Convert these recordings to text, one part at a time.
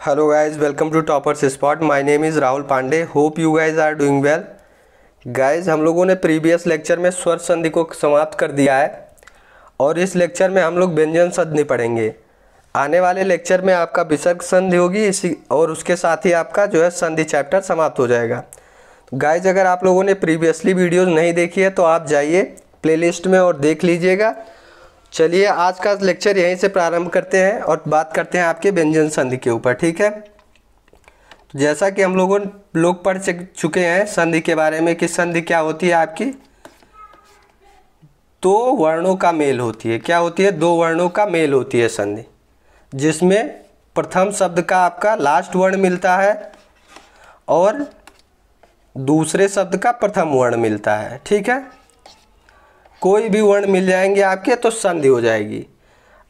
Hello guys, welcome to toppers spot. My name is Rahul Pandey. Hope you guys are doing well. Guys, हम लोगों ने previous lecture में स्वर संधि को समाप्त कर दिया है और इस लेक्चर में हम लोग व्यंजन संधि पढ़ेंगे। आने वाले लेक्चर में आपका विसर्ग संधि होगी इसी और उसके साथ ही आपका जो है संधि चैप्टर समाप्त हो जाएगा। तो गाइस, अगर आप लोगों ने प्रीवियसली वीडियोज़ नहीं देखी है तो आप जाइए प्लेलिस्ट में और देख लीजिएगा। चलिए, आज का लेक्चर यहीं से प्रारंभ करते हैं और बात करते हैं आपके व्यंजन संधि के ऊपर। ठीक है, तो जैसा कि हम लोग पढ़ चुके हैं संधि के बारे में कि संधि क्या होती है आपकी, दो वर्णों का मेल होती है। क्या होती है? दो वर्णों का मेल होती है संधि, जिसमें प्रथम शब्द का आपका लास्ट वर्ण मिलता है और दूसरे शब्द का प्रथम वर्ण मिलता है। ठीक है, कोई भी वर्ण मिल जाएंगे आपके तो संधि हो जाएगी।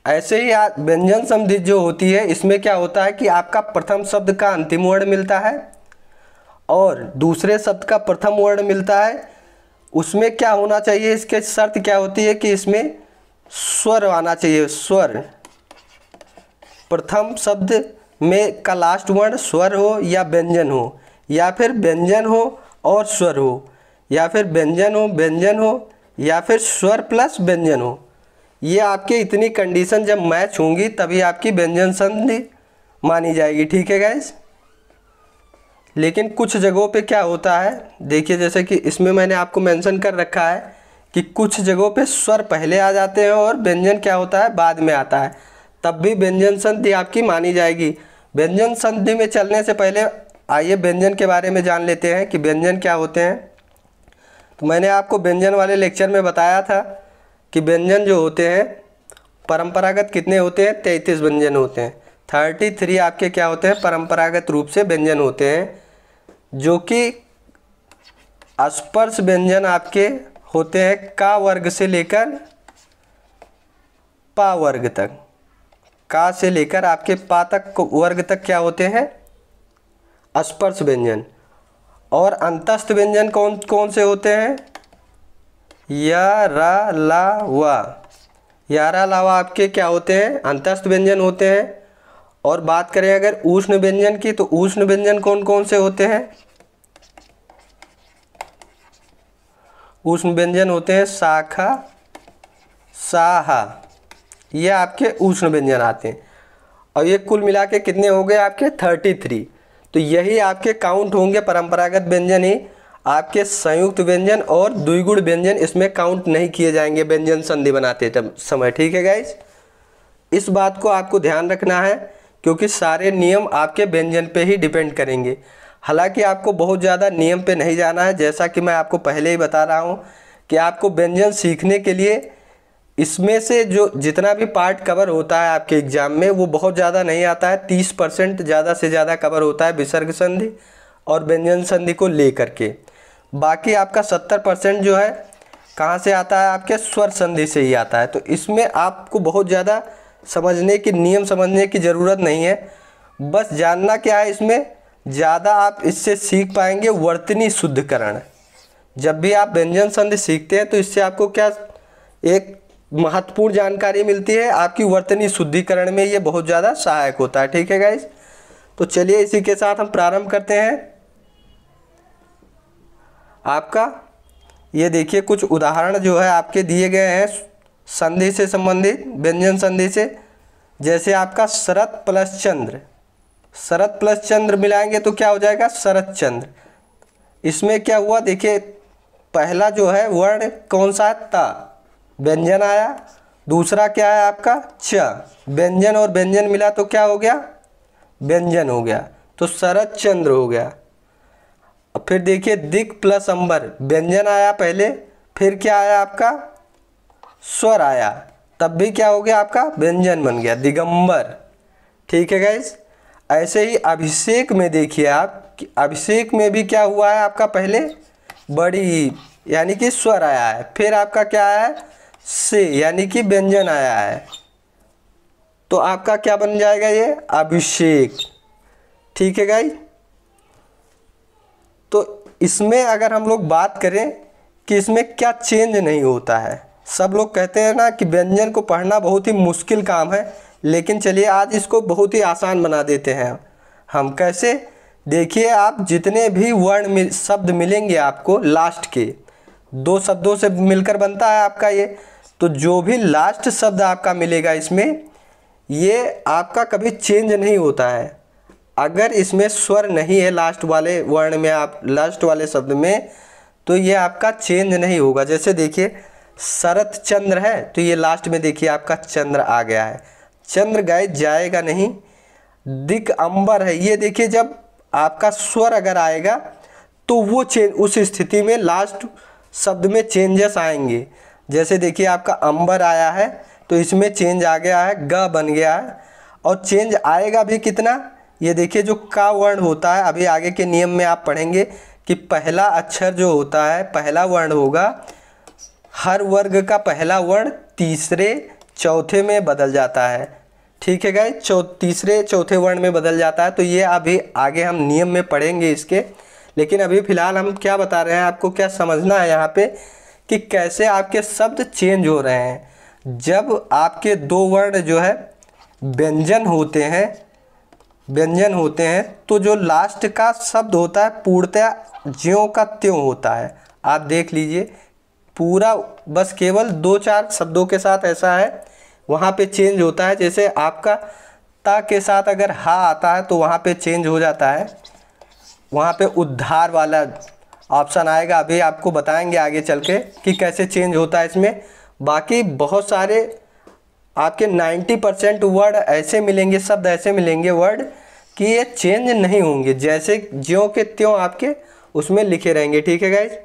ऐसे ही व्यंजन संधि जो होती है इसमें क्या होता है कि आपका प्रथम शब्द का अंतिम वर्ण मिलता है और दूसरे शब्द का प्रथम वर्ण मिलता है। उसमें क्या होना चाहिए, इसके शर्त क्या होती है कि इसमें स्वर आना चाहिए। स्वर, प्रथम शब्द में का लास्ट वर्ण स्वर हो या व्यंजन हो, या फिर व्यंजन हो और स्वर हो, या फिर व्यंजन हो या फिर स्वर प्लस व्यंजन हो। ये आपके इतनी कंडीशन जब मैच होंगी तभी आपकी व्यंजन संधि मानी जाएगी। ठीक है गाइस, लेकिन कुछ जगहों पे क्या होता है, देखिए जैसे कि इसमें मैंने आपको मेंशन कर रखा है कि कुछ जगहों पे स्वर पहले आ जाते हैं और व्यंजन क्या होता है बाद में आता है, तब भी व्यंजन संधि आपकी मानी जाएगी। व्यंजन संधि में चलने से पहले आइए व्यंजन के बारे में जान लेते हैं कि व्यंजन क्या होते हैं। तो मैंने आपको व्यंजन वाले लेक्चर में बताया था कि व्यंजन जो होते हैं परंपरागत कितने होते हैं, 33 व्यंजन होते हैं। 33 आपके क्या होते हैं, परंपरागत रूप से व्यंजन होते हैं, जो कि स्पर्श व्यंजन आपके होते हैं का वर्ग से लेकर पा वर्ग तक। का से लेकर आपके पा तक वर्ग तक क्या होते हैं, स्पर्श व्यंजन। और अंतस्थ व्यंजन कौन कौन से होते हैं, या रा ला वा। या रा ला वा आपके क्या होते हैं, अंतस्थ व्यंजन होते हैं। और बात करें अगर ऊष्ण व्यंजन की, तो ऊष्ण व्यंजन कौन कौन से होते हैं, ऊष्ण व्यंजन होते हैं शाखा, साहा, ये आपके ऊष्ण व्यंजन आते हैं। और ये कुल मिला के कितने हो गए आपके 33। तो यही आपके काउंट होंगे परंपरागत व्यंजन ही। आपके संयुक्त व्यंजन और द्विगुण व्यंजन इसमें काउंट नहीं किए जाएंगे व्यंजन संधि बनाते समय। ठीक है गाइस, इस बात को आपको ध्यान रखना है क्योंकि सारे नियम आपके व्यंजन पे ही डिपेंड करेंगे। हालांकि आपको बहुत ज़्यादा नियम पे नहीं जाना है, जैसा कि मैं आपको पहले ही बता रहा हूँ कि आपको व्यंजन सीखने के लिए इसमें से जो जितना भी पार्ट कवर होता है आपके एग्ज़ाम में वो बहुत ज़्यादा नहीं आता है। 30% ज़्यादा से ज़्यादा कवर होता है विसर्ग संधि और व्यंजन संधि को लेकर के। बाकी आपका 70% जो है कहाँ से आता है, आपके स्वर संधि से ही आता है। तो इसमें आपको बहुत ज़्यादा नियम समझने की ज़रूरत नहीं है। बस जानना क्या है, इसमें ज़्यादा आप इससे सीख पाएंगे वर्तनी शुद्धिकरण। जब भी आप व्यंजन संधि सीखते हैं तो इससे आपको क्या एक महत्वपूर्ण जानकारी मिलती है, आपकी वर्तनी शुद्धिकरण में ये बहुत ज़्यादा सहायक होता है। ठीक है गाइस, तो चलिए इसी के साथ हम प्रारंभ करते हैं। आपका ये देखिए कुछ उदाहरण जो है आपके दिए गए हैं संधि से संबंधित, व्यंजन संधि से। जैसे आपका शरत प्लस चंद्र, शरत प्लस चंद्र मिलाएंगे तो क्या हो जाएगा, शरत चंद्र। इसमें क्या हुआ, देखिए पहला जो है वर्ण कौन सा है, ता, व्यंजन आया। दूसरा क्या है आपका च, व्यंजन और व्यंजन मिला तो क्या हो गया, व्यंजन हो गया, तो शरत चंद्र हो गया। अब फिर देखिए दिक प्लस अंबर, व्यंजन आया पहले, फिर क्या आया आपका स्वर आया, तब भी क्या हो गया आपका व्यंजन बन गया, दिगंबर। ठीक है गाइस, ऐसे ही अभिषेक में देखिए आप कि अभिषेक में भी क्या हुआ है आपका, पहले बड़ी यानी कि स्वर आया है, फिर आपका क्या आया है से यानी कि व्यंजन आया है, तो आपका क्या बन जाएगा ये अभिषेक। ठीक है गाइस, तो इसमें अगर हम लोग बात करें कि इसमें क्या चेंज नहीं होता है, सब लोग कहते हैं ना कि व्यंजन को पढ़ना बहुत ही मुश्किल काम है, लेकिन चलिए आज इसको बहुत ही आसान बना देते हैं। हम कैसे, देखिए आप जितने भी वर्ण शब्द मिलेंगे आपको लास्ट के 2 शब्दों से मिलकर बनता है आपका ये, तो जो भी लास्ट शब्द आपका मिलेगा इसमें, ये आपका कभी चेंज नहीं होता है। अगर इसमें स्वर नहीं है लास्ट वाले वर्ण में, आप लास्ट वाले शब्द में, तो ये आपका चेंज नहीं होगा। जैसे देखिए शरत चंद्र है, तो ये लास्ट में देखिए आपका चंद्र आ गया है, चंद्र गाय जाएगा नहीं। दिक अंबर है, ये देखिए जब आपका स्वर अगर आएगा तो वो चेंज, उस स्थिति में लास्ट शब्द में चेंजेस आएंगे। जैसे देखिए आपका अंबर आया है तो इसमें चेंज आ गया है, ग बन गया है, और चेंज आएगा भी कितना, ये देखिए जो का वर्ण होता है, अभी आगे के नियम में आप पढ़ेंगे कि पहला अक्षर जो होता है, पहला वर्ण होगा, हर वर्ग का पहला वर्ण तीसरे चौथे में बदल जाता है। ठीक है गाइस, तीसरे चौथे वर्ण में बदल जाता है। तो ये अभी आगे हम नियम में पढ़ेंगे इसके, लेकिन अभी फ़िलहाल हम क्या बता रहे हैं, आपको क्या समझना है यहाँ पे कि कैसे आपके शब्द चेंज हो रहे हैं। जब आपके 2 वर्ण जो है व्यंजन होते हैं, तो जो लास्ट का शब्द होता है पूर्णतः ज्यों का त्यों होता है। आप देख लीजिए पूरा, बस केवल 2-4 शब्दों के साथ ऐसा है, वहाँ पे चेंज होता है। जैसे आपका ता के साथ अगर हा आता है तो वहाँ पे चेंज हो जाता है, वहाँ पे उद्धार वाला ऑप्शन आएगा, अभी आपको बताएंगे आगे चल के कि कैसे चेंज होता है इसमें। बाकी बहुत सारे आपके 90% वर्ड ऐसे मिलेंगे, शब्द ऐसे मिलेंगे वर्ड कि ये चेंज नहीं होंगे, जैसे ज्यों के त्यों आपके उसमें लिखे रहेंगे। ठीक है गाइज,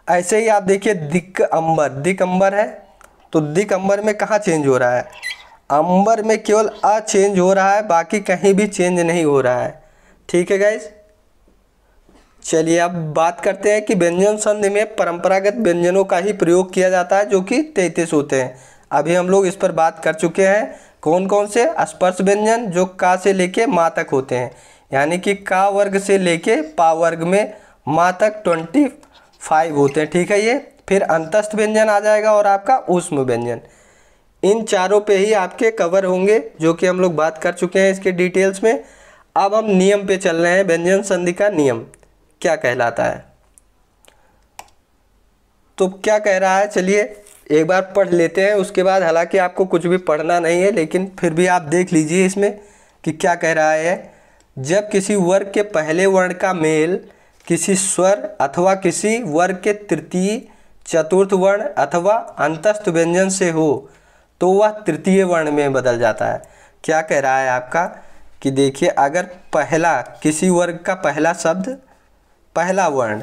ऐसे ही आप देखिए दिक अंबर है, तो दिक अंबर में कहाँ चेंज हो रहा है, अंबर में केवल अ चेंज हो रहा है, बाकी कहीं भी चेंज नहीं हो रहा है। ठीक है गाइज, चलिए अब बात करते हैं कि व्यंजन संधि में परंपरागत व्यंजनों का ही प्रयोग किया जाता है, जो कि 33 होते हैं। अभी हम लोग इस पर बात कर चुके हैं। कौन कौन से, स्पर्श व्यंजन जो का से लेके मा तक होते हैं, यानी कि का वर्ग से लेके पा वर्ग में मा तक 25 होते हैं। ठीक है, ये फिर अंतस्थ व्यंजन आ जाएगा और आपका ऊष्म व्यंजन, इन चारों पे ही आपके कवर होंगे, जो कि हम लोग बात कर चुके हैं इसके डिटेल्स में। अब हम नियम पे चल रहे हैं, व्यंजन संधि का नियम क्या कहलाता है। तो क्या कह रहा है, चलिए एक बार पढ़ लेते हैं, उसके बाद हालांकि आपको कुछ भी पढ़ना नहीं है, लेकिन फिर भी आप देख लीजिए इसमें कि क्या कह रहा है। जब किसी वर्ग के पहले वर्ण का मेल किसी स्वर अथवा किसी वर्ग के तृतीय, चतुर्थ वर्ण अथवा अंतस्थ व्यंजन से हो तो वह तृतीय वर्ण में बदल जाता है। क्या कह रहा है आपका कि देखिए अगर पहला, किसी वर्ग का पहला शब्द, पहला वर्ण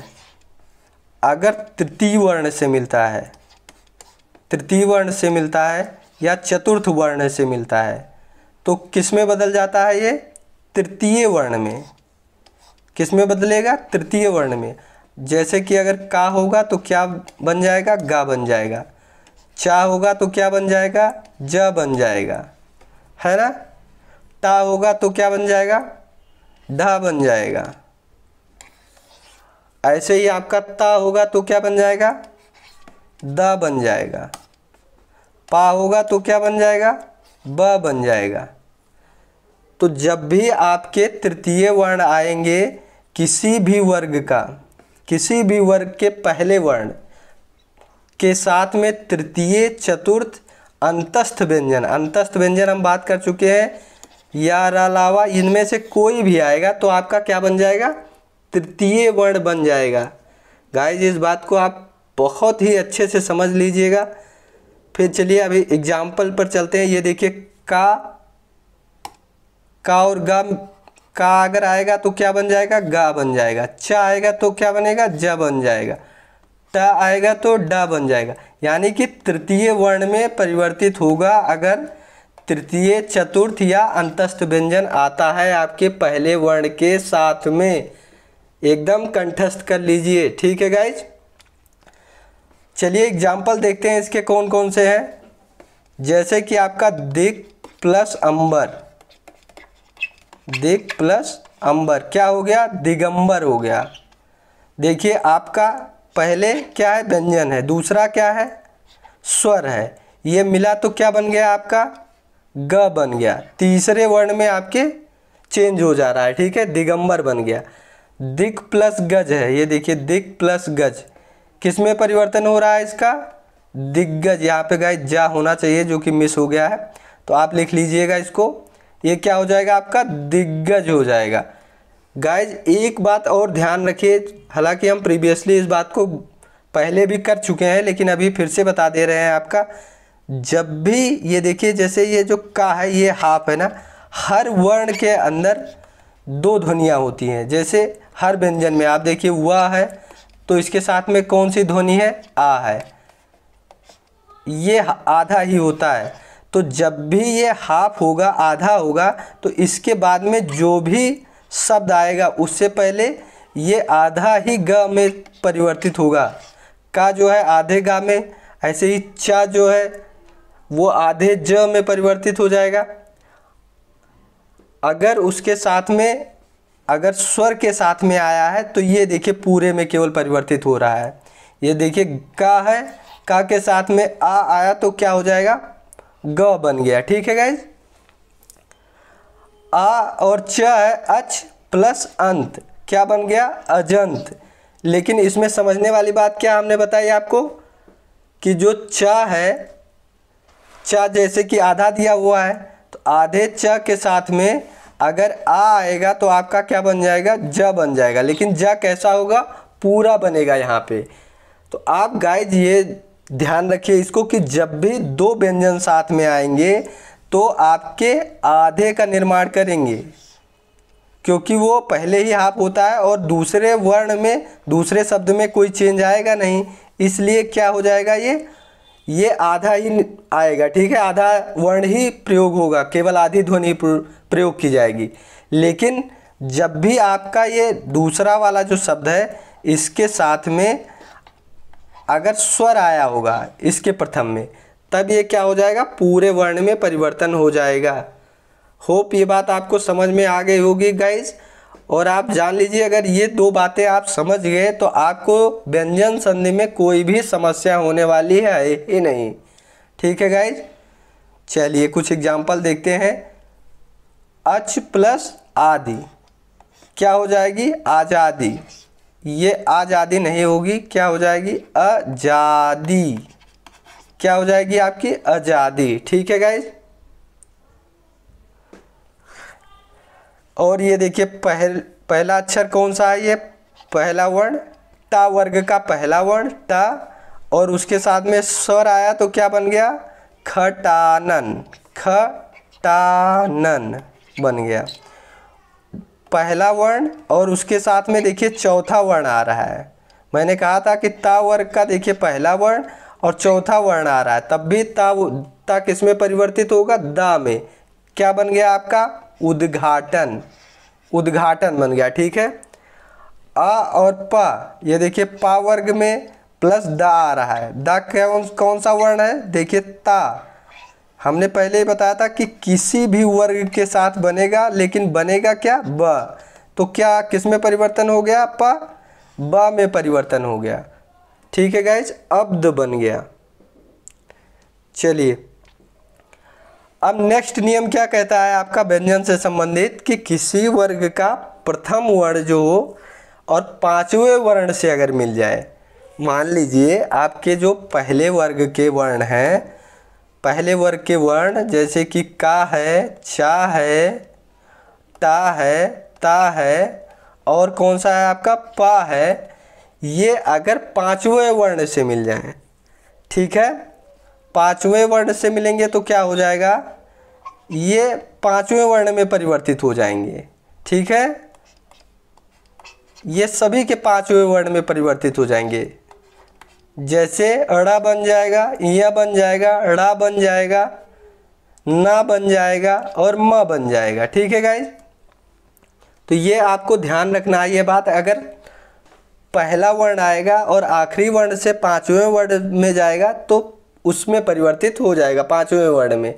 अगर तृतीय वर्ण से मिलता है, तृतीय वर्ण से मिलता है या चतुर्थ वर्ण से मिलता है, तो किस में बदल जाता है, ये तृतीय वर्ण में। किस में बदलेगा, तृतीय वर्ण में। जैसे कि अगर का होगा तो क्या बन जाएगा, गा बन जाएगा। चा होगा तो क्या बन जाएगा, ज बन जाएगा, है ना। टा होगा तो क्या बन जाएगा, ढा बन जाएगा। ऐसे ही आपका ता होगा तो क्या बन जाएगा, द बन जाएगा। पा होगा तो क्या बन जाएगा, ब बन जाएगा। तो जब भी आपके तृतीय वर्ण आएंगे किसी भी वर्ग का, किसी भी वर्ग के पहले वर्ण के साथ में तृतीय, चतुर्थ, अंतस्थ व्यंजन, अंतस्थ व्यंजन हम बात कर चुके हैं, या अलावा इनमें से कोई भी आएगा तो आपका क्या बन जाएगा, तृतीय वर्ण बन जाएगा। गाइस इस बात को आप बहुत ही अच्छे से समझ लीजिएगा। फिर चलिए अभी एग्जाम्पल पर चलते हैं। ये देखिए का और गा, का अगर आएगा तो क्या बन जाएगा, गा बन जाएगा। च आएगा तो क्या बनेगा, ज बन जाएगा। ट आएगा तो ड बन जाएगा। यानी कि तृतीय वर्ण में परिवर्तित होगा अगर तृतीय, चतुर्थ या अंतस्थ व्यंजन आता है आपके पहले वर्ण के साथ में। एकदम कंठस्थ कर लीजिए, ठीक है गाइज। चलिए एग्जाम्पल देखते हैं इसके कौन कौन से हैं। जैसे कि आपका दिक प्लस अंबर, दिक प्लस अंबर क्या हो गया, दिगंबर हो गया। देखिए आपका पहले क्या है, व्यंजन है, दूसरा क्या है, स्वर है, ये मिला तो क्या बन गया आपका, ग बन गया। तीसरे वर्ण में आपके चेंज हो जा रहा है, ठीक है, दिगंबर बन गया। दिक प्लस गज है, ये देखिए दिक प्लस गज, किस में परिवर्तन हो रहा है इसका, दिग्गज। यहाँ पे गाइस जा होना चाहिए जो कि मिस हो गया है, तो आप लिख लीजिएगा इसको, ये क्या हो जाएगा आपका, दिग्गज हो जाएगा। गाइज एक बात और ध्यान रखिए, हालांकि हम प्रीवियसली इस बात को पहले भी कर चुके हैं लेकिन अभी फिर से बता दे रहे हैं आपका, जब भी ये देखिए जैसे ये जो का है ये हाफ है ना, हर वर्ण के अंदर दो ध्वनियाँ होती हैं। जैसे हर व्यंजन में आप देखिए व है तो इसके साथ में कौन सी ध्वनि है, आ है, ये आधा ही होता है। तो जब भी ये हाफ होगा, आधा होगा, तो इसके बाद में जो भी शब्द आएगा उससे पहले ये आधा ही ग में परिवर्तित होगा। का जो है आधे गा में, ऐसे ही चा जो है वो आधे ज में परिवर्तित हो जाएगा। अगर उसके साथ में अगर स्वर के साथ में आया है तो ये देखिए पूरे में केवल परिवर्तित हो रहा है। ये देखिए का है, का के साथ में आ आया तो क्या हो जाएगा, ग बन गया, ठीक है गाइज। आ और च है अच प्लस अंत, क्या बन गया, अजंत। लेकिन इसमें समझने वाली बात क्या हमने बताई आपको कि जो च है, च जैसे कि आधा दिया हुआ है तो आधे च के साथ में अगर आ आएगा तो आपका क्या बन जाएगा, ज बन जाएगा। लेकिन ज कैसा होगा, पूरा बनेगा यहाँ पे। तो आप गाइज ये ध्यान रखिए इसको कि जब भी दो व्यंजन साथ में आएंगे तो आपके आधे का निर्माण करेंगे, क्योंकि वो पहले ही हाफ होता है और दूसरे वर्ण में, दूसरे शब्द में कोई चेंज आएगा नहीं, इसलिए क्या हो जाएगा, ये आधा ही आएगा, ठीक है, आधा वर्ण ही प्रयोग होगा, केवल आधी ध्वनि प्रयोग की जाएगी। लेकिन जब भी आपका ये दूसरा वाला जो शब्द है इसके साथ में अगर स्वर आया होगा इसके प्रथम में, तब ये क्या हो जाएगा, पूरे वर्ण में परिवर्तन हो जाएगा। होप ये बात आपको समझ में आ गई होगी गाइज। और आप जान लीजिए अगर ये दो बातें आप समझ गए तो आपको व्यंजन संधि में कोई भी समस्या होने वाली है ही नहीं, ठीक है गाइज। चलिए कुछ एग्जाम्पल देखते हैं। अच प्लस आदि क्या हो जाएगी, आजादी। ये आजादी नहीं होगी, क्या हो जाएगी, आजादी। क्या हो जाएगी आपकी, आजादी, ठीक है गाइज। और ये देखिए पहला अक्षर कौन सा है, ये पहला वर्ण टा, वर्ग का पहला वर्ण टा, और उसके साथ में स्वर आया तो क्या बन गया, खटानन, खटानन बन गया पहला वर्ण। और उसके साथ में देखिए चौथा वर्ण आ रहा है, मैंने कहा था कि ता वर्ग का देखिए पहला वर्ण और चौथा वर्ण आ रहा है, तब भी ता किस में परिवर्तित होगा, दा में। क्या बन गया आपका, उद्घाटन, उद्घाटन बन गया, ठीक है। आ और पा, ये देखिए पा वर्ग में प्लस दा आ रहा है, दा कौन सा वर्ण है, देखिए ता। हमने पहले ही बताया था कि किसी भी वर्ग के साथ बनेगा, लेकिन बनेगा क्या, ब। तो क्या किस में परिवर्तन हो गया, पा, बा में परिवर्तन हो गया, ठीक है गाइज, अब्द बन गया। चलिए अब नेक्स्ट नियम क्या कहता है आपका व्यंजन से संबंधित, कि किसी वर्ग का प्रथम वर्ण जो हो और पांचवें वर्ण से अगर मिल जाए, मान लीजिए आपके जो पहले वर्ग के वर्ण हैं, पहले वर्ग के वर्ण जैसे कि का है, चा है, टा है, ता है और कौन सा है आपका, पा है, ये अगर पांचवें वर्ण से मिल जाए, ठीक है, पांचवें वर्ण से मिलेंगे तो क्या हो जाएगा, ये पांचवें वर्ण में परिवर्तित हो जाएंगे, ठीक है, ये सभी के पांचवें वर्ण में परिवर्तित हो जाएंगे। जैसे अड़ा बन जाएगा, इया बन जाएगा, अड़ा बन जाएगा, ना बन जाएगा और म बन जाएगा, ठीक है गाइज। तो ये आपको ध्यान रखना है ये बात, अगर पहला वर्ण आएगा और आखिरी वर्ण से पांचवें वर्ण में जाएगा तो उसमें परिवर्तित हो जाएगा पांचवें वर्ण में।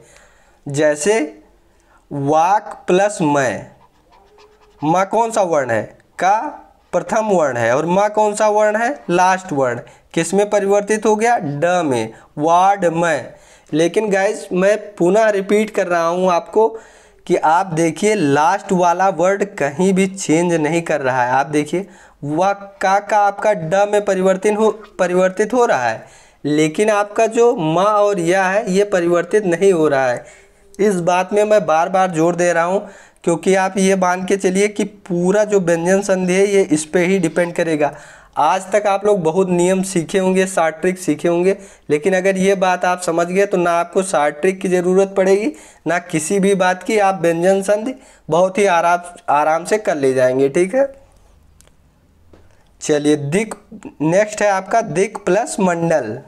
जैसे वाक प्लस मैं, माँ कौन सा वर्ण है, का प्रथम वर्ण है और माँ कौन सा वर्ण है, लास्ट वर्ण, किस में परिवर्तित हो गया, ड में, वाड में। लेकिन गाइज मैं पुनः रिपीट कर रहा हूँ आपको कि आप देखिए लास्ट वाला वर्ड कहीं भी चेंज नहीं कर रहा है। आप देखिए वह का आपका ड में परिवर्तित हो रहा है, लेकिन आपका जो माँ और या है ये परिवर्तित नहीं हो रहा है। इस बात में मैं बार बार जोर दे रहा हूँ, क्योंकि आप ये मान के चलिए कि पूरा जो व्यंजन संधि है ये इस पे ही डिपेंड करेगा। आज तक आप लोग बहुत नियम सीखे होंगे, शॉर्ट ट्रिक सीखे होंगे, लेकिन अगर ये बात आप समझ गए तो ना आपको शॉर्ट ट्रिक की ज़रूरत पड़ेगी, ना किसी भी बात की। आप व्यंजन संधि बहुत ही आराम से कर ले जाएंगे। ठीक है, चलिए दिक् नेक्स्ट है आपका दिक् प्लस मंडल।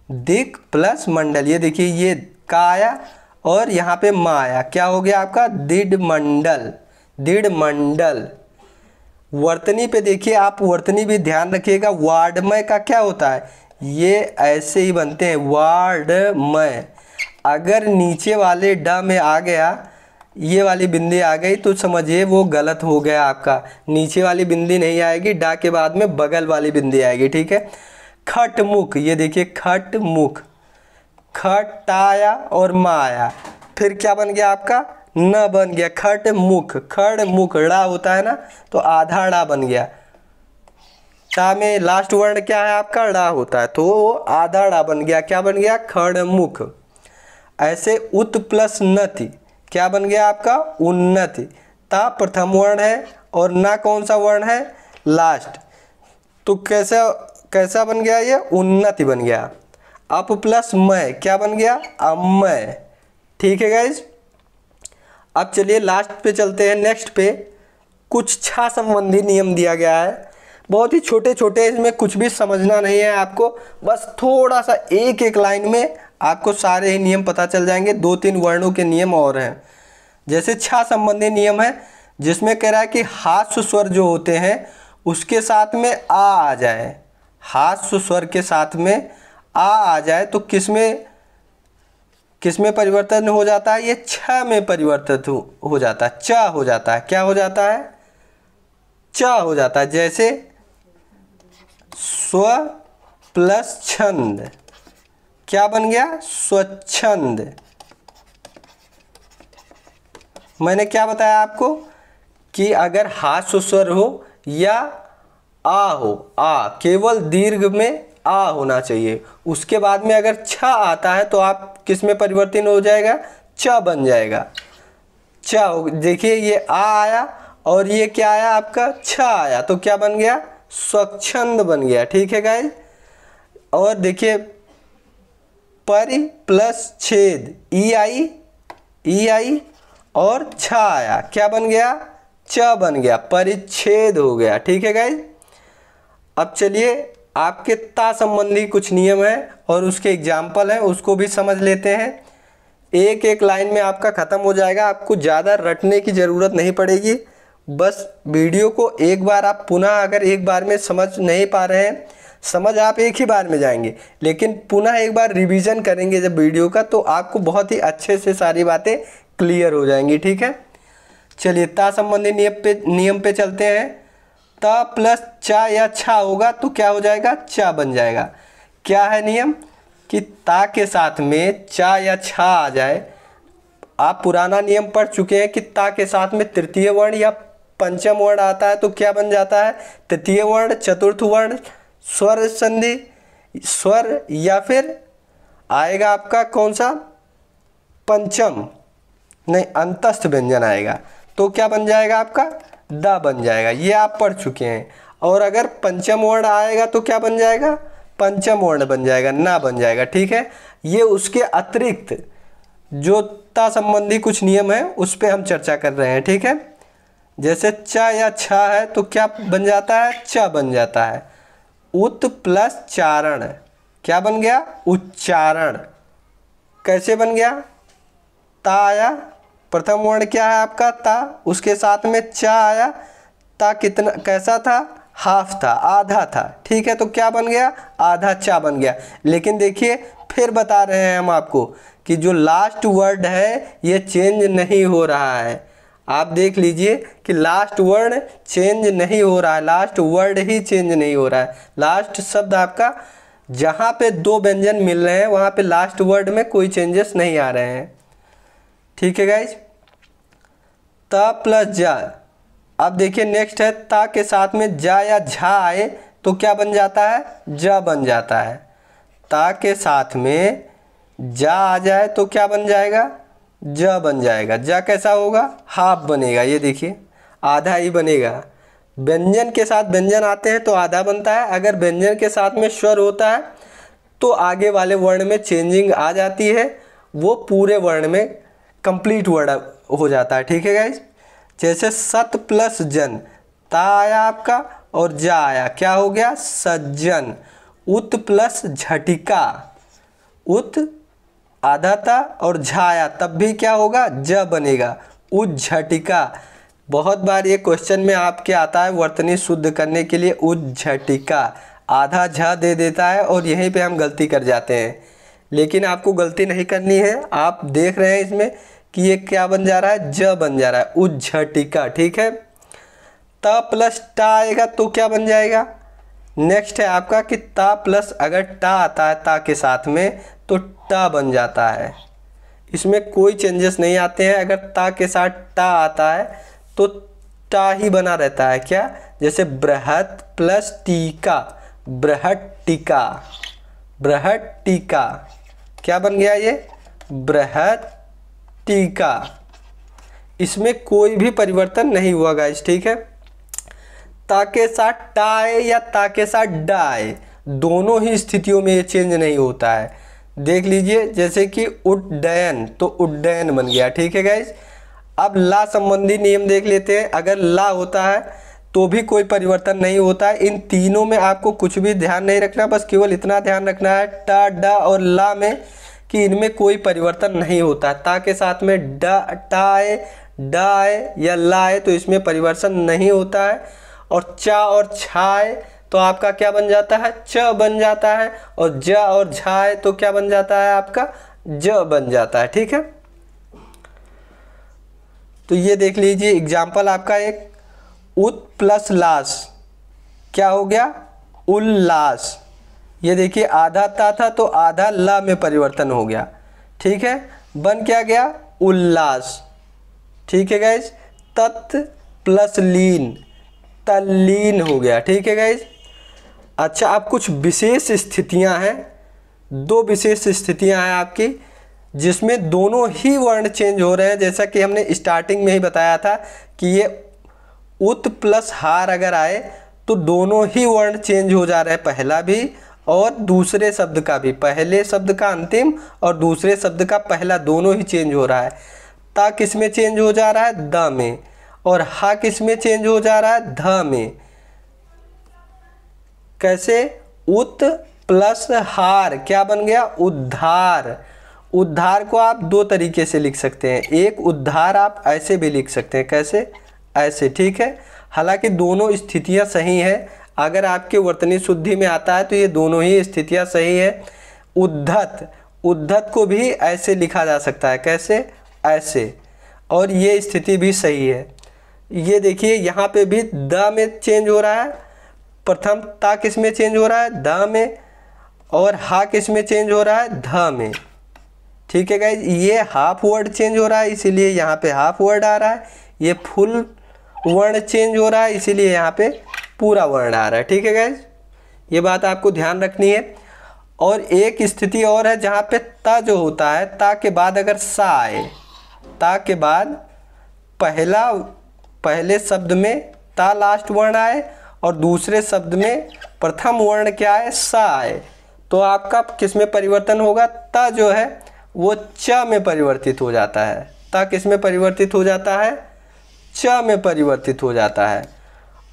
दिक् प्लस मंडल, ये देखिए ये का आया और यहाँ पे मा आया, क्या हो गया आपका दृढ़ मंडल। दृढ़ मंडल वर्तनी पे देखिए, आप वर्तनी भी ध्यान रखिएगा। वार्डमय का क्या होता है, ये ऐसे ही बनते हैं वार्डमय। अगर नीचे वाले ड में आ गया, ये वाली बिंदी आ गई तो समझिए वो गलत हो गया आपका। नीचे वाली बिंदी नहीं आएगी, डा के बाद में बगल वाली बिंदी आएगी। ठीक है, खटमुख, ये देखिए खटमुख, खट आया और मा आया, फिर क्या बन गया आपका न बन गया, खटमुख। खड़मुख ड़ा होता है ना, तो आधा ड़ा बन गया। टा में लास्ट वर्ण क्या है आपका ड़ा होता है, तो वो आधा ड़ा बन गया, क्या बन गया खड़मुख। ऐसे उत प्लस नति, क्या बन गया आपका उन्नति। ता प्रथम वर्ण है और ना कौन सा वर्ण है लास्ट, तो कैसा बन गया ये उन्नति बन गया। अप प्लस मय, क्या बन गया अमय। ठीक है गाइज, अब चलिए लास्ट पे चलते हैं। नेक्स्ट पे कुछ छा संबंधी नियम दिया गया है, बहुत ही छोटे छोटे, इसमें कुछ भी समझना नहीं है आपको, बस थोड़ा सा एक एक लाइन में आपको सारे ही नियम पता चल जाएंगे। 2-3 वर्णों के नियम और हैं। जैसे छा संबंधी नियम है, जिसमें कह रहा है कि हास्य स्वर जो होते हैं उसके साथ में आ जाए, हास्य स्वर के साथ में आ जाए तो किसमें परिवर्तन हो जाता है, ये छ में परिवर्तित हो जाता है, च हो जाता है। क्या हो जाता है, च हो जाता है। जैसे स्व प्लस छंद, क्या बन गया स्वच्छंद। मैंने क्या बताया आपको कि अगर हास्य स्वर हो या आ हो, आ केवल दीर्घ में आ होना चाहिए, उसके बाद में अगर छ आता है तो आप किस में परिवर्तन हो जाएगा, च बन जाएगा। च देखिए ये आ आया और ये क्या आया आपका छ आया, तो क्या बन गया स्वच्छंद बन गया। ठीक है गाइस, और देखिए परि प्लस छेद, ई आई और छ आया, क्या बन गया च बन गया, परिच्छेद हो गया। ठीक है गाइस, अब चलिए आपके ता संबंधी कुछ नियम है और उसके एग्जाम्पल है, उसको भी समझ लेते हैं। एक एक लाइन में आपका ख़त्म हो जाएगा, आपको ज़्यादा रटने की ज़रूरत नहीं पड़ेगी। बस वीडियो को एक बार आप पुनः, अगर एक बार में समझ नहीं पा रहे हैं, समझ आप एक ही बार में जाएंगे, लेकिन पुनः एक बार रिवीजन करेंगे जब वीडियो का, तो आपको बहुत ही अच्छे से सारी बातें क्लियर हो जाएंगी। ठीक है, चलिए ता संबंधी नियम पे चलते हैं। ता प्लस चा या छा होगा तो क्या हो जाएगा चा बन जाएगा। क्या है नियम कि ता के साथ में चा या छा आ जाए। आप पुराना नियम पढ़ चुके हैं कि ता के साथ में तृतीय वर्ण या पंचम वर्ण आता है तो क्या बन जाता है तृतीय वर्ण, चतुर्थ वर्ण, स्वर संधि, स्वर, या फिर आएगा आपका कौन सा पंचम, नहीं अंतस्थ व्यंजन आएगा, तो क्या बन जाएगा आपका दा बन जाएगा। ये आप पढ़ चुके हैं। और अगर पंचम वर्ण आएगा तो क्या बन जाएगा पंचम वर्ण बन जाएगा, ना बन जाएगा। ठीक है, ये उसके अतिरिक्त जो ता संबंधी कुछ नियम है उस पर हम चर्चा कर रहे हैं। ठीक है, जैसे च या छ है तो क्या बन जाता है च बन जाता है। उत प्लस चारण, क्या बन गया उच्चारण। कैसे बन गया, ता आया, प्रथम वर्ण क्या है आपका ता, उसके साथ में च आया, ता कितना कैसा था हाफ था, आधा था। ठीक है, तो क्या बन गया आधा चा बन गया। लेकिन देखिए फिर बता रहे हैं हम आपको कि जो लास्ट वर्ड है ये चेंज नहीं हो रहा है। आप देख लीजिए कि लास्ट वर्ण चेंज नहीं हो रहा है, लास्ट वर्ड ही चेंज नहीं हो रहा है। लास्ट शब्द आपका जहाँ पे 2 व्यंजन मिल रहे हैं वहाँ पे लास्ट वर्ड में कोई चेंजेस नहीं आ रहे हैं। ठीक है गाइज, ता प्लस जा। अब देखिए नेक्स्ट है ता के साथ में जा या झा आए तो क्या बन जाता है, ज बन जाता है। ता के साथ में जा आ जाए तो क्या बन जाएगा, ज बन जाएगा। जा कैसा होगा, हाफ बनेगा, ये देखिए आधा ही बनेगा। व्यंजन के साथ व्यंजन आते हैं तो आधा बनता है, अगर व्यंजन के साथ में स्वर होता है तो आगे वाले वर्ण में चेंजिंग आ जाती है, वो पूरे वर्ण में कंप्लीट वर्ड हो जाता है। ठीक है गाइज, जैसे सत प्लस जन, ता आया आपका और जा आया, क्या हो गया सज्जन। उत प्लस झटिका, उत आधा था और झा आया तब भी क्या होगा, ज बनेगा, उज्झटिका। बहुत बार ये क्वेश्चन में आपके आता है वर्तनी शुद्ध करने के लिए उज्झटिका, आधा झ दे देता है और यहीं पे हम गलती कर जाते हैं, लेकिन आपको गलती नहीं करनी है। आप देख रहे हैं इसमें कि ये क्या बन जा रहा है, ज बन जा रहा है, उज्झटिका। ठीक है, ता प्लस टा आएगा तो क्या बन जाएगा। नेक्स्ट है आपका कि ता प्लस अगर टा आता है ता के साथ में तो टा बन जाता है, इसमें कोई चेंजेस नहीं आते हैं। अगर ता के साथ टा आता है तो टा ही बना रहता है, क्या, जैसे बृहत प्लस टीका, बृहट टीका, बृहट टीका, क्या बन गया ये, बृहत टीका। इसमें कोई भी परिवर्तन नहीं हुआ गाइस। ठीक है, ता के साथ टा आए या ता के साथ डा आए, दोनों ही स्थितियों में ये चेंज नहीं होता है। देख लीजिए जैसे कि उड्डयन तो उड्डयन बन गया। ठीक है गाइस, अब ला संबंधी नियम देख लेते हैं। अगर ला होता है तो भी कोई परिवर्तन नहीं होता है। इन तीनों में आपको कुछ भी ध्यान नहीं रखना, बस केवल इतना ध्यान रखना है टा डा और ला में कि इनमें कोई परिवर्तन नहीं होता है। ता के साथ में डा टा आए, डा आए या ला आए तो इसमें परिवर्तन नहीं होता है। और चा और छा आए तो आपका क्या बन जाता है, च बन जाता है, और ज और झा आए तो क्या बन जाता है आपका, ज बन जाता है। ठीक है, तो ये देख लीजिए एग्जाम्पल आपका एक, उत प्लस लास क्या हो गया, उल्लास। ये देखिए आधा ता था तो आधा ला में परिवर्तन हो गया। ठीक है, बन क्या गया, उल्लास। ठीक है गाइज, तत् प्लस लीन, तल्लीन हो गया। ठीक है गाइज, अच्छा अब कुछ विशेष स्थितियां हैं, दो विशेष स्थितियां हैं आपकी जिसमें दोनों ही वर्ण चेंज हो रहे हैं। जैसा कि हमने स्टार्टिंग में ही बताया था कि ये उत प्लस हार अगर आए तो दोनों ही वर्ण चेंज हो जा रहे हैं, पहला भी और दूसरे शब्द का भी, पहले शब्द का अंतिम और दूसरे शब्द का पहला, दोनों ही चेंज हो रहा है। ता किस में चेंज हो जा रहा है, द में, और हा किस में चेंज हो जा रहा है, ध में। कैसे, उत प्लस हार क्या बन गया, उद्धार। उद्धार को आप दो तरीके से लिख सकते हैं, एक उद्धार आप ऐसे भी लिख सकते हैं, कैसे, ऐसे। ठीक है, हालांकि दोनों स्थितियां सही हैं। अगर आपके वर्तनी शुद्धि में आता है तो ये दोनों ही स्थितियां सही है। उद्धत, उद्धत को भी ऐसे लिखा जा सकता है, कैसे, ऐसे, और ये स्थिति भी सही है। ये देखिए यहाँ पे भी द में चेंज हो रहा है, प्रथम ता किस में चेंज हो रहा है, द में, और हा किस में चेंज हो रहा है, ध में। ठीक है गाइज, ये हाफ वर्ड चेंज हो रहा है इसीलिए यहाँ पे हाफ वर्ड आ रहा है, ये फुल वर्ण चेंज हो रहा है इसीलिए यहाँ पे पूरा वर्ण आ रहा है। ठीक है गाइज, ये बात आपको ध्यान रखनी है। और एक स्थिति और है जहाँ पे ता जो होता है, ता के बाद अगर सा आए, ता के बाद पहले शब्द में ता लास्ट वर्ण आए और दूसरे शब्द में प्रथम वर्ण क्या है, सा आए, तो आपका किस में परिवर्तन होगा, ता जो है वो च में परिवर्तित हो जाता है। ता किस में परिवर्तित हो जाता है, च में परिवर्तित हो जाता है,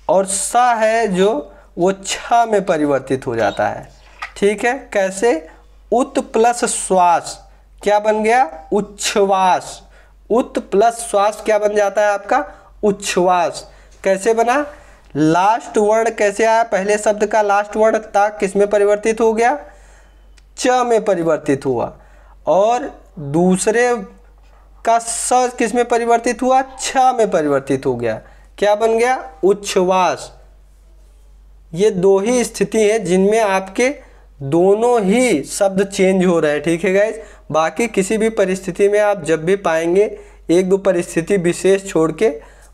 और सा है जो वो छ में परिवर्तित हो जाता है। ठीक है, कैसे, उत प्लस श्वास क्या बन गया, उच्छ्वास। उत प्लस श्वास क्या बन जाता है आपका, उच्छ्वास। कैसे बना, लास्ट वर्ण कैसे आया, पहले शब्द का लास्ट वर्ण ता किस में परिवर्तित हो गया, च में परिवर्तित हुआ, और दूसरे का स किस में परिवर्तित हुआ, छ में परिवर्तित हो गया, क्या बन गया, उच्छ्वास। ये दो ही स्थिति है जिनमें आपके दोनों ही शब्द चेंज हो रहे हैं। ठीक है गाइज, बाकी किसी भी परिस्थिति में आप जब भी पाएंगे एक दो परिस्थिति विशेष छोड़ के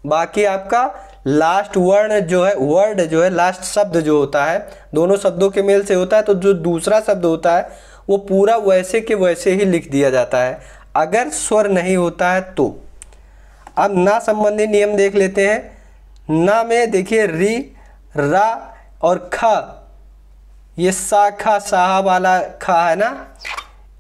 बाकी आपका लास्ट वर्ण जो है, वर्ड जो है, लास्ट शब्द जो होता है दोनों शब्दों के मेल से होता है, तो जो दूसरा शब्द होता है वो पूरा वैसे के वैसे ही लिख दिया जाता है अगर स्वर नहीं होता है तो। अब ना संबंधी नियम देख लेते हैं। ना में देखिए री, रा और खा, ये सा खा साहा वाला खा है ना,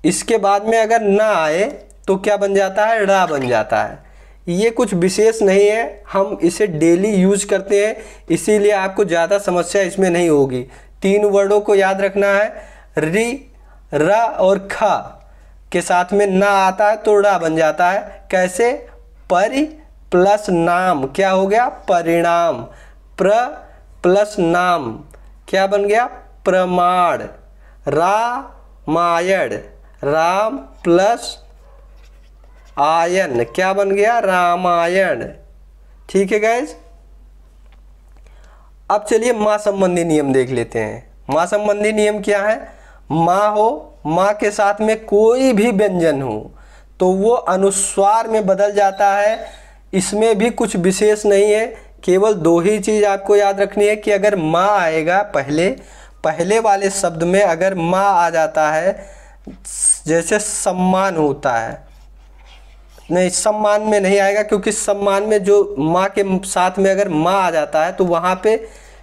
इसके बाद में अगर ना आए तो क्या बन जाता है, रा बन जाता है। ये कुछ विशेष नहीं है, हम इसे डेली यूज करते हैं, इसीलिए आपको ज़्यादा समस्या इसमें नहीं होगी। 3 वर्डों को याद रखना है, री, रा और खा के साथ में ना आता है तो रा बन जाता है। कैसे, परि प्लस नाम क्या हो गया, परिणाम। प्र प्लस नाम क्या बन गया, प्रमाण। रामायण, राम प्लस आयन क्या बन गया, रामायण। ठीक है गाइज। अब चलिए माँ संबंधी नियम देख लेते हैं। माँ संबंधी नियम क्या है, माँ हो, माँ के साथ में कोई भी व्यंजन हो तो वो अनुस्वार में बदल जाता है। इसमें भी कुछ विशेष नहीं है, केवल 2 ही चीज़ आपको याद रखनी है कि अगर माँ आएगा पहले वाले शब्द में अगर माँ आ जाता है, जैसे सम्मान होता है, नहीं सम्मान में नहीं आएगा क्योंकि सम्मान में जो माँ के साथ में अगर माँ आ जाता है तो वहाँ पे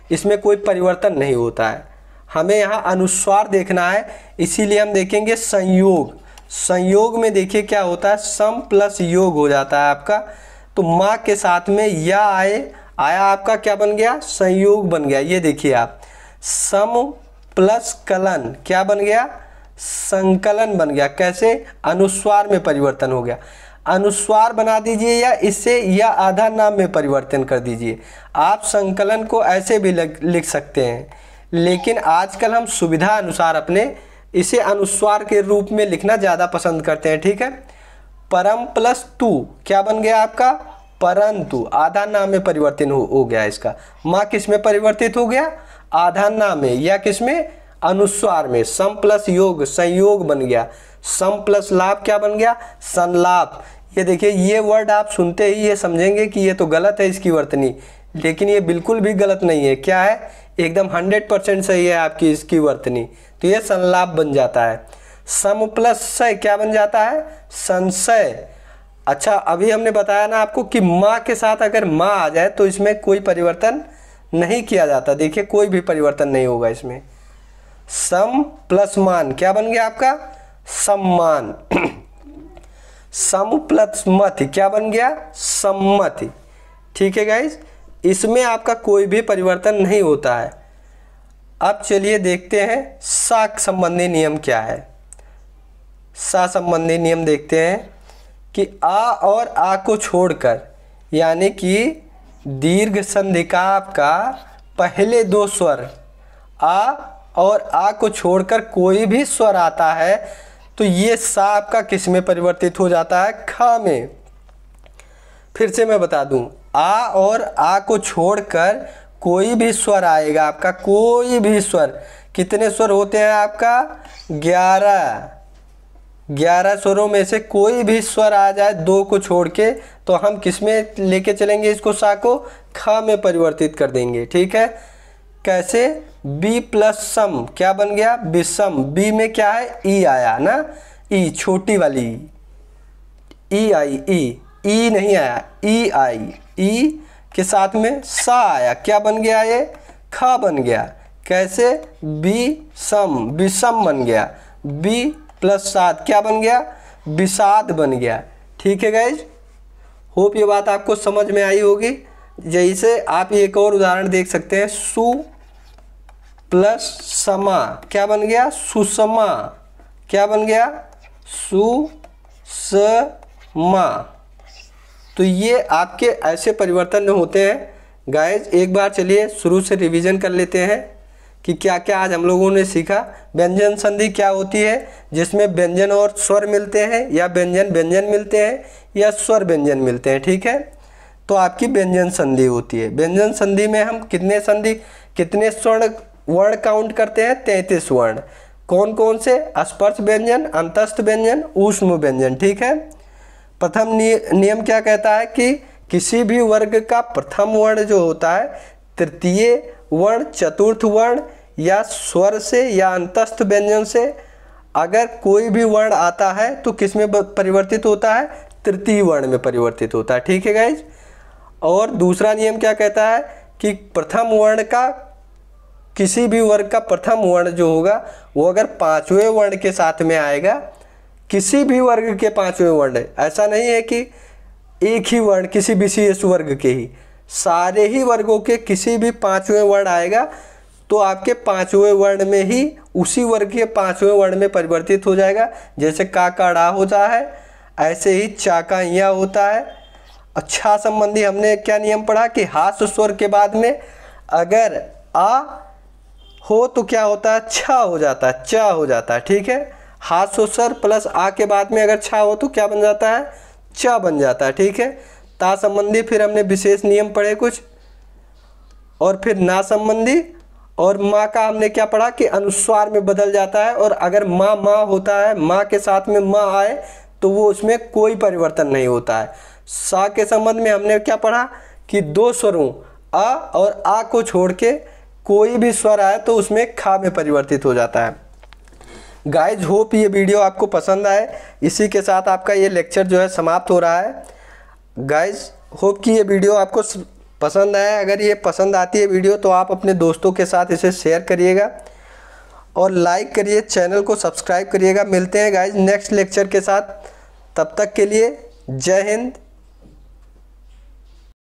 इसमें कोई परिवर्तन नहीं होता है। हमें यहाँ अनुस्वार देखना है, इसीलिए हम देखेंगे संयोग। संयोग में देखिए क्या होता है, सम प्लस योग हो जाता है आपका। तो माँ के साथ में या आया आपका क्या बन गया, संयोग बन गया। ये देखिए आप, सम प्लस कलन क्या बन गया, संकलन बन गया। कैसे, अनुस्वार में परिवर्तन हो गया। अनुस्वार बना दीजिए या इससे या आधा नाम में परिवर्तन कर दीजिए। आप संकलन को ऐसे भी लिख सकते हैं, लेकिन आजकल हम सुविधा अनुसार अपने इसे अनुस्वार के रूप में लिखना ज़्यादा पसंद करते हैं। ठीक है, परम प्लस तू क्या बन गया आपका, परंतु। आधा नाम में परिवर्तन हो गया इसका। माँ किस में परिवर्तित हो गया, आधा नाम में, या किस में, अनुस्वार में। सम प्लस योग संयोग बन गया। सम प्लस लाभ क्या बन गया, संलाप। ये देखिए, ये वर्ड आप सुनते ही ये समझेंगे कि ये तो गलत है इसकी वर्तनी, लेकिन ये बिल्कुल भी गलत नहीं है। क्या है, एकदम 100% सही है आपकी इसकी वर्तनी। तो ये संलाप बन जाता है। सम प्लस सय क्या बन जाता है, संशय। अच्छा, अभी हमने बताया ना आपको कि माँ के साथ अगर माँ आ जाए तो इसमें कोई परिवर्तन नहीं किया जाता। देखिए, कोई भी परिवर्तन नहीं होगा इसमें। सम प्लस मान क्या बन गया आपका, सम्मान। सम प्लस मति क्या बन गया, सम्मति। ठीक है गाइज, इसमें आपका कोई भी परिवर्तन नहीं होता है। अब चलिए देखते हैं सा संबंधी नियम क्या है। सा संबंधी नियम देखते हैं कि आ और आ को छोड़कर, यानी कि दीर्घ संधि का आपका पहले 2 स्वर आ और आ को छोड़कर कोई भी स्वर आता है तो ये सा आपका किस में परिवर्तित हो जाता है, ख में। फिर से मैं बता दूं, आ और आ को छोड़कर कोई भी स्वर आएगा आपका, कोई भी स्वर। कितने स्वर होते हैं आपका, 11 स्वरों में से कोई भी स्वर आ जाए 2 को छोड़ के, तो हम किस में लेके चलेंगे इसको, सा को ख में परिवर्तित कर देंगे। ठीक है, कैसे, बी प्लस सम क्या बन गया, विषम। बी में क्या है, ई आया ना, ई छोटी वाली ई आई, ई नहीं आया, ई आई। ई के साथ में सा आया, क्या बन गया, ये ख बन गया। कैसे, बी सम, विषम बन गया। बी प्लस सात क्या बन गया, विषाद बन गया। ठीक है गाइज, होप ये बात आपको समझ में आई होगी। जैसे आप एक और उदाहरण देख सकते हैं, सु प्लस समा क्या बन गया, सुषमा। क्या बन गया, सुषमा। तो ये आपके ऐसे परिवर्तन होते हैं गाइज। एक बार चलिए शुरू से रिवीजन कर लेते हैं कि क्या क्या आज हम लोगों ने सीखा। व्यंजन संधि क्या होती है, जिसमें व्यंजन और स्वर मिलते हैं, या व्यंजन व्यंजन मिलते हैं, या स्वर व्यंजन मिलते हैं। ठीक है, तो आपकी व्यंजन संधि होती है। व्यंजन संधि में हम कितने वर्ण काउंट करते हैं, 33 वर्ण। कौन कौन से, स्पर्श व्यंजन, अंतस्थ व्यंजन, ऊष्म व्यंजन। ठीक है, प्रथम नियम क्या कहता है कि किसी भी वर्ग का प्रथम वर्ण जो होता है तृतीय वर्ण, चतुर्थ वर्ण या स्वर से या अंतस्थ व्यंजन से अगर कोई भी वर्ण आता है तो किस में परिवर्तित होता है? तृतीय वर्ण में परिवर्तित होता है। ठीक है गाइज। और दूसरा नियम क्या कहता है कि प्रथम वर्ण का किसी भी वर्ग का प्रथम वर्ण जो होगा वो अगर पांचवें वर्ण के साथ में आएगा, किसी भी वर्ग के पांचवें वर्ण, ऐसा नहीं है कि एक ही वर्ण किसी विशेष वर्ग के ही, सारे ही वर्गों के किसी भी पांचवें वर्ण आएगा तो आपके पांचवें वर्ण में ही उसी वर्ग के पांचवें वर्ण में परिवर्तित हो जाएगा। जैसे का ड़ा होता है ऐसे ही चा का या होता है। अच्छा संबंधी हमने क्या नियम पढ़ा कि हास्य स्वर के बाद में अगर आ हो तो क्या होता है? छा हो जाता है, चा हो जाता है। ठीक है, हास्य स्वर प्लस आ के बाद में अगर छा हो तो क्या बन जाता है? चा बन जाता है। ठीक है, ता संबंधी फिर हमने विशेष नियम पढ़े कुछ, और फिर ना संबंधी और माँ का हमने क्या पढ़ा कि अनुस्वार में बदल जाता है, और अगर माँ माँ होता है, माँ के साथ में माँ आए तो वो उसमें कोई परिवर्तन नहीं होता है। सा के संबंध में हमने क्या पढ़ा कि दो स्वरों आ और आ को छोड़ के कोई भी स्वर आए तो उसमें खा में परिवर्तित हो जाता है। गाइज होप ये वीडियो आपको पसंद आए। इसी के साथ आपका ये लेक्चर जो है समाप्त हो रहा है। गाइज होप कि ये वीडियो आपको पसंद आया। अगर ये पसंद आती है वीडियो तो आप अपने दोस्तों के साथ इसे शेयर करिएगा और लाइक करिए, चैनल को सब्सक्राइब करिएगा। मिलते हैं गाइज नेक्स्ट लेक्चर के साथ, तब तक के लिए जय हिंद,